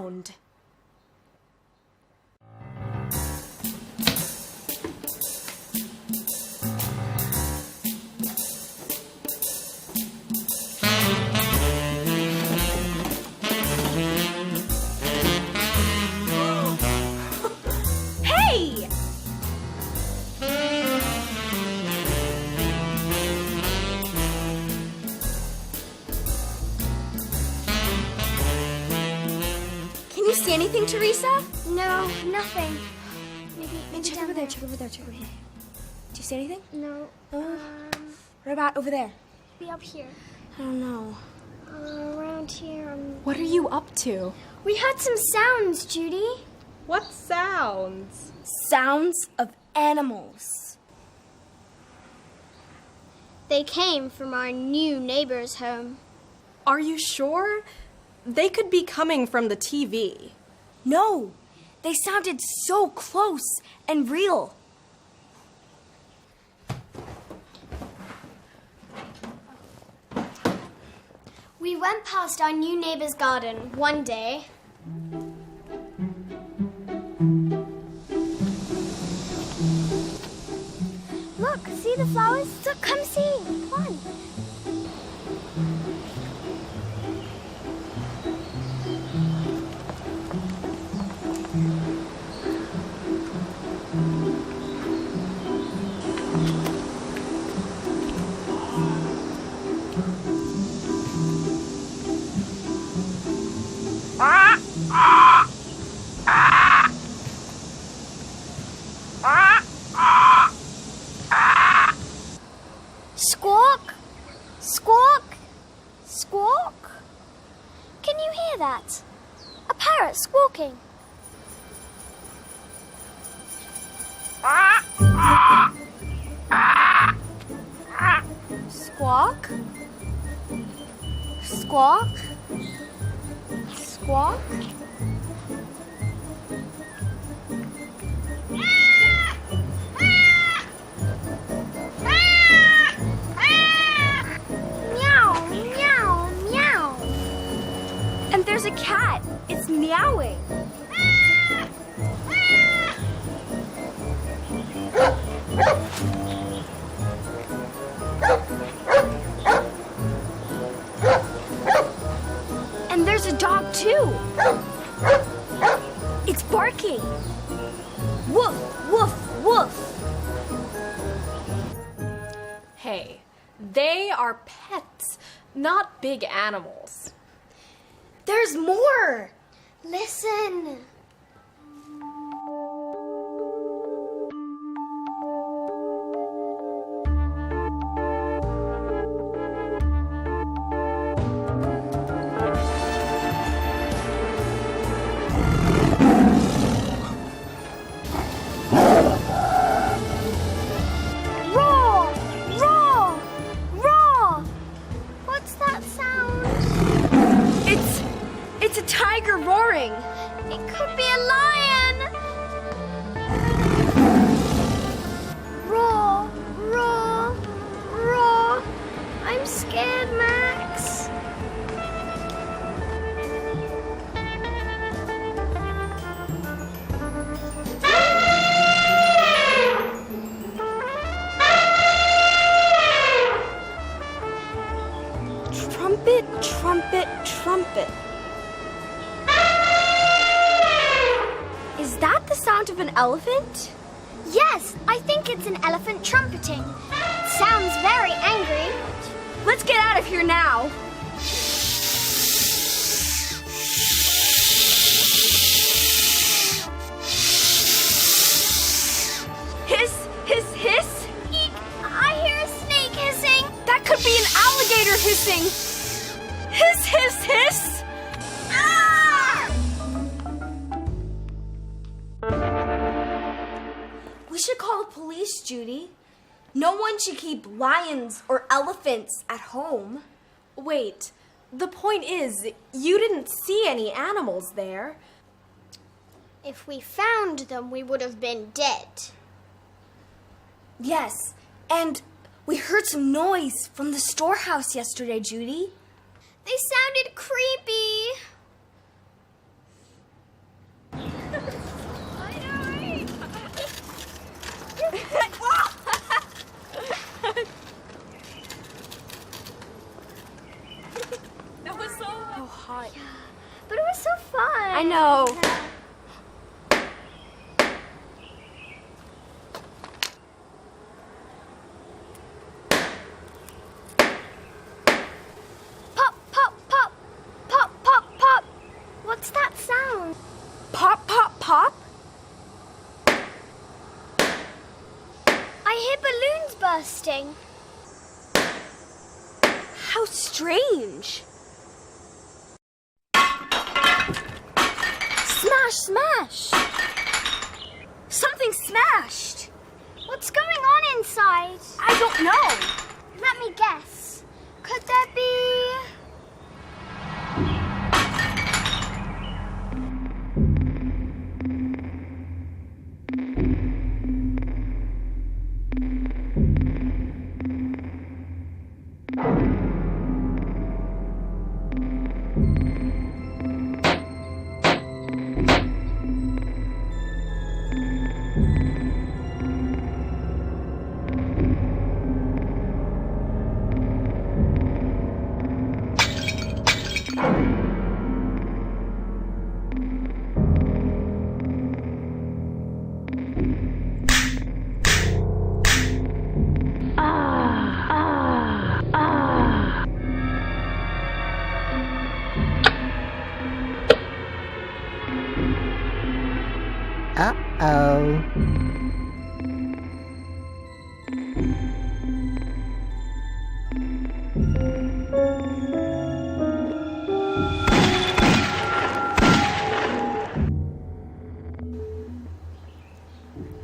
Hey! Can you see anything, Teresa? No, nothing. Maybe Check over there, check over there, check over there. Do you see anything? No. What about over there? Be up here. I don't know. Around here. What are you up to? We heard some sounds, Judy. What sounds? Sounds of animals. They came from our new neighbor's home. Are you sure? They could be coming from the TV. No, they sounded so close and real. We went past our new neighbor's garden one day. Look, see the flowers? Look, come see. Come on. Squawk! Squawk! Squawk! Can you hear that? A parrot squawking. Squawk? Squawk? Squawk? Meow, meow, meow. And there's a cat. It's meowing. And there's a dog too. It's barking. Woof, woof, woof. Hey, they are pets, not big animals. There's more. Listen. Roar! Roar! Roar! What's that sound? It's a tiger roaring. It could be a lion! Roar! Roar! Roar! I'm scared, Max. Trumpet, trumpet, trumpet. Is that the sound of an elephant? Yes, I think it's an elephant trumpeting. It sounds very angry. Let's get out of here now. Hiss, hiss, hiss. Eek! I hear a snake hissing. That could be an alligator hissing. Hiss, hiss, hiss. Ah! We should call the police, Judy. No one should keep lions or elephants at home. Wait, the point is, you didn't see any animals there. If we found them, we would have been dead. Yes, and we heard some noise from the storehouse yesterday, Judy. They sounded creepy. That was so hot. But it was so fun. I know. Pop, pop, pop. Pop, pop, pop. What's that sound? Pop, pop, pop? I hear balloons bursting. How strange. Smash, smash. Something smashed. What's going on inside? I don't know. Let me guess. Could there be... Uh-oh.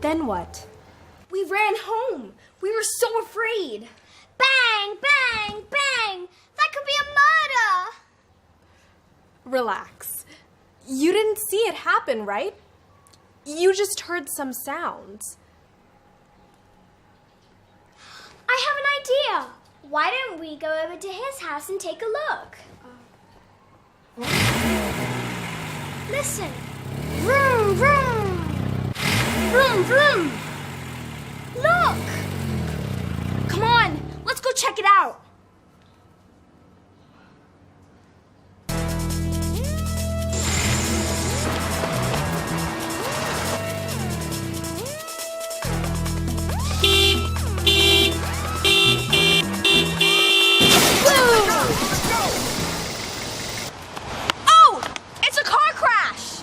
Then what? We ran home. We were so afraid. Bang, bang, bang! That could be a murder! Relax. You didn't see it happen, right? You just heard some sounds. I have an idea. Why don't we go over to his house and take a look? Listen. Vroom, vroom. Vroom, vroom. Look! Come on, let's go check it out. Oh, it's a car crash.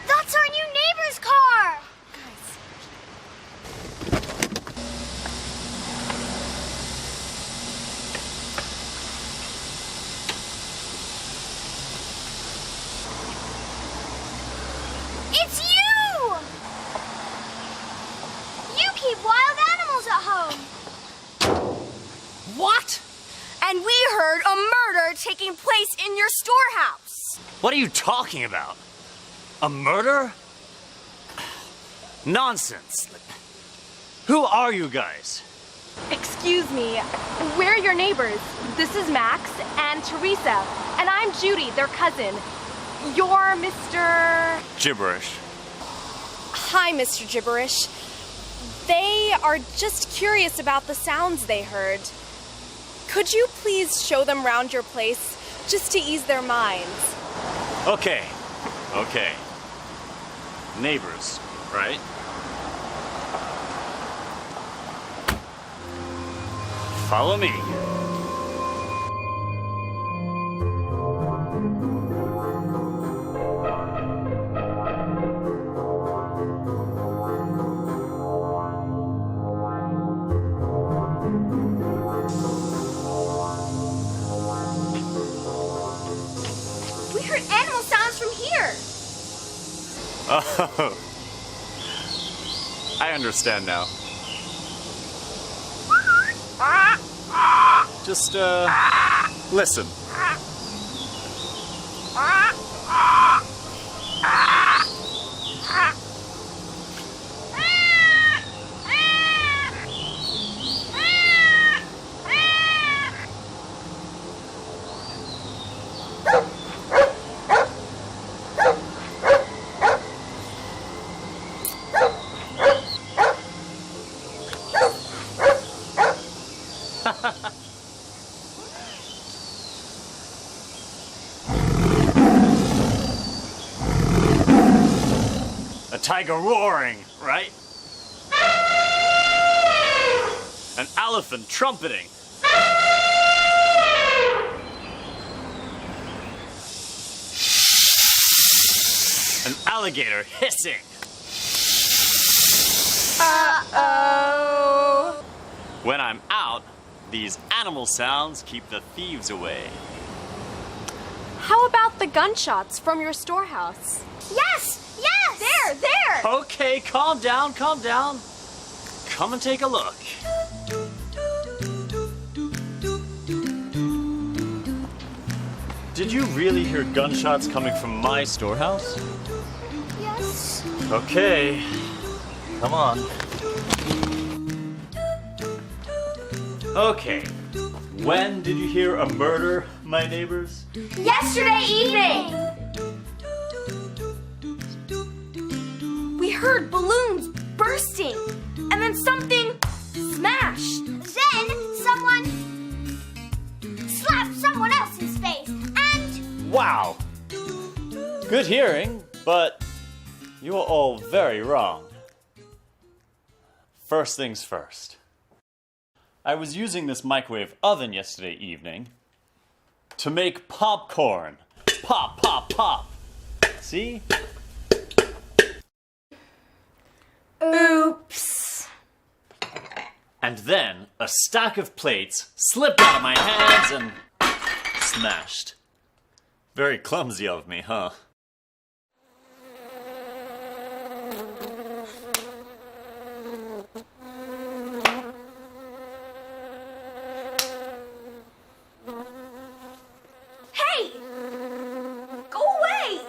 That's our new neighbor's car! It's you! You keep wild animals at home. What? And we heard a murder taking place in your storehouse. What are you talking about? A murder? Nonsense. Who are you guys? Excuse me, we're your neighbors. This is Max and Teresa, and I'm Judy, their cousin. You're Mr. Gibberish. Hi, Mr. Gibberish. They are just curious about the sounds they heard. Could you please show them around your place, just to ease their minds? Okay. Neighbors, right? Follow me. We heard animal sounds from here. Oh. I understand now. Just, listen. tiger roaring, right? An elephant trumpeting. An alligator hissing. Uh-oh. When I'm out, these animal sounds keep the thieves away. How about the gunshots from your storehouse? Yes! Yes! There! Okay, calm down, calm down. Come and take a look. Did you really hear gunshots coming from my storehouse? Yes. Okay, come on. Okay, when did you hear a murder, my neighbors? Yesterday evening! We heard balloons bursting, and then something smashed. Then someone slapped someone else's face and... Wow! Good hearing, but you are all very wrong. First things first. I was using this microwave oven yesterday evening to make popcorn. Pop, pop, pop. See? Oops. And then a stack of plates slipped out of my hands and smashed. Very clumsy of me, huh? Hey! Go away!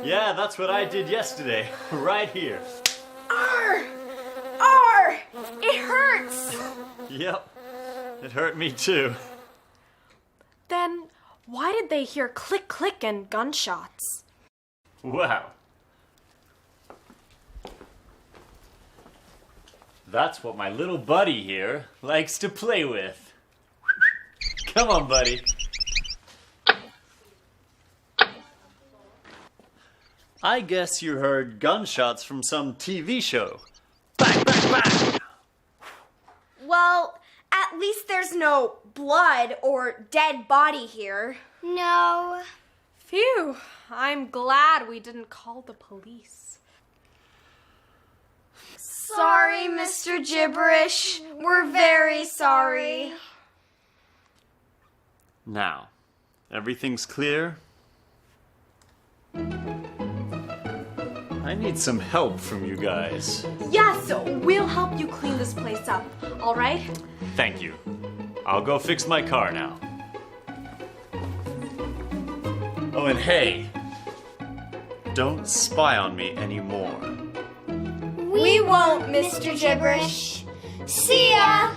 Yeah, that's what I did yesterday, right here. Arr! It hurts! Yep, it hurt me too. Then why did they hear click, click, and gunshots? Wow. That's what my little buddy here likes to play with. Come on, buddy. I guess you heard gunshots from some TV show. Bang, bang, bang! Well, at least there's no blood or dead body here. No. Phew, I'm glad we didn't call the police. Sorry, Mr. Gibberish. We're very sorry. Now, everything's clear? I need some help from you guys. Yes, we'll help you clean this place up, all right? Thank you. I'll go fix my car now. Oh, and hey, don't spy on me anymore. We won't, Mr. Gibberish. See ya!